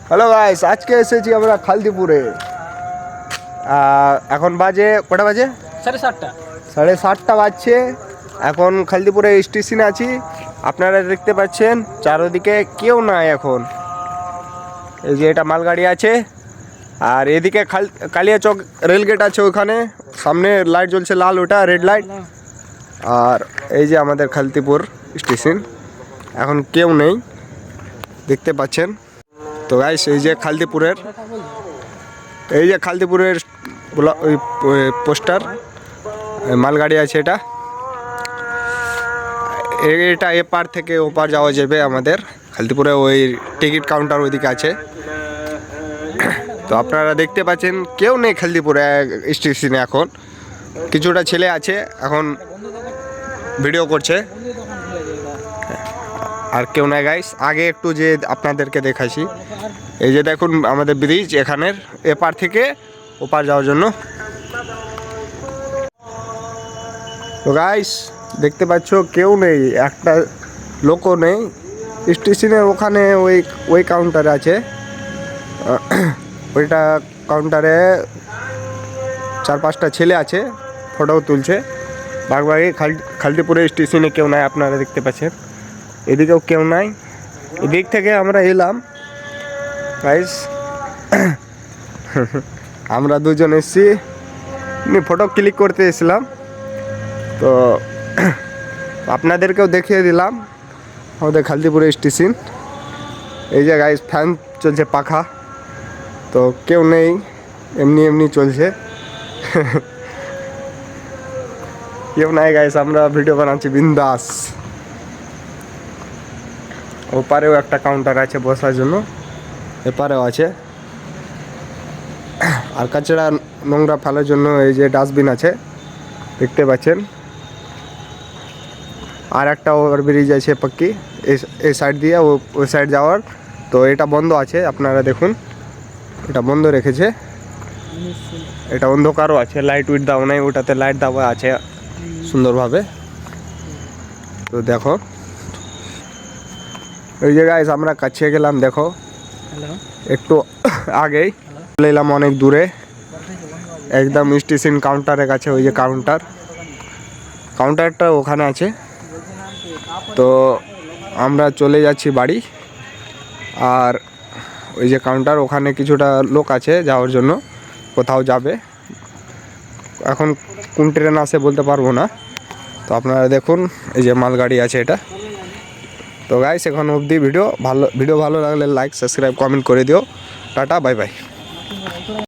Hello guys, আজকে এসেছি আমরা খালদিপুরে। এখন বাজে কটা বাজে? 7:30। 7:30 বাজছে। এখন খালদিপুরে স্টেশনে আছি। আপনারা দেখতে পাচ্ছেন চারদিকে কেউ নাই এখন। এই যে এটা মালগাড়ি আছে, আর এদিকে কালিয়াচক রেলগেট আছে, ওখানে সামনে লাইট জ্বলছে লাল, ওটা রেড লাইট। আর এই যে আমাদের খালদিপুর স্টেশন, এখন কেউ নেই দেখতে পাচ্ছেন। তো গাইস এই যে খালদিপুরের ওই পোস্টার, মালগাড়ি আছে এটা এপার থেকে ওপার যাওয়া যাবে আমাদের খালদিপুরে। ওই টিকিট কাউন্টার ওইদিকে আছে। তো আপনারা দেখতে পাচ্ছেন কেউ নেই খালদিপুরে স্টেশনে। এখন কিছুটা ছেলে আছে, এখন ভিডিও করছে, আর কেউ নাই গাইস। আগে একটু যে আপনাদেরকে দেখাইছি, এই যে দেখুন আমাদের ব্রিজ, এখানের এপার থেকে ওপার যাওয়ার জন্য। তো গাইস দেখতে পাচ্ছ কেউ নেই, একটা লোকও নেই স্টেশনের ওখানে। ওই কাউন্টারে আছে, ওইটা কাউন্টারে 4-5টা ছেলে আছে, ফটো তুলছে। বাগবাগি খালদিপুরে স্টেশনে কেউ নাই, আপনারা দেখতে পাচ্ছেন। এদিকেও কেউ নাই। এদিক থেকে আমরা এলাম গাইস, আমরা দুজন এসেছি, ফটো ক্লিক করতে এসেছিলাম। তো আপনাদেরকেও দেখিয়ে দিলাম আমাদের খালদিপুরে স্টেশন। এই যে গাইস ফ্যান চলছে, পাখা, তো কেউ নেই, এমনি এমনি চলছে। কেউ নাই গাইস, আমরা ভিডিও বানাচ্ছি বিন্দাস। ওপারেও একটা কাউন্টার আছে বসার জন্য, এপারেও আছে। আর কাচড়া নোংরা ফেলার জন্য এই যে ডাস্টবিন আছে দেখতে পাচ্ছেন। আর একটা ওভারব্রিজ আছে পাক্কি এই সাইড দিয়ে ওই সাইড যাওয়ার। তো এটা বন্ধ আছে, আপনারা দেখুন, এটা বন্ধ রেখেছে। এটা অন্ধকারও আছে, লাইট উইট দেওয়া নাই, ওটাতে লাইট দেওয়া আছে সুন্দরভাবে। তো দেখো ওই যে গাইস আমরা কাছে গেলাম, দেখো একটু আগেই চলে এলাম, অনেক দূরে, একদম স্টেশন কাউন্টারের কাছে। ওই যে কাউন্টারটা ওখানে আছে। তো আমরা চলে যাচ্ছি বাড়ি। আর ওই যে কাউন্টার, ওখানে কিছুটা লোক আছে যাওয়ার জন্য, কোথাও যাবে। এখন কোন ট্রেন আসে বলতে পারবো না। তো আপনারা দেখুন এই যে মালগাড়ি আছে এটা। তো গাইস এখন অবধি ভিডিও ভালো লাগলে লাইক, সাবস্ক্রাইব, কমেন্ট করে দিও। Tata, bye bye.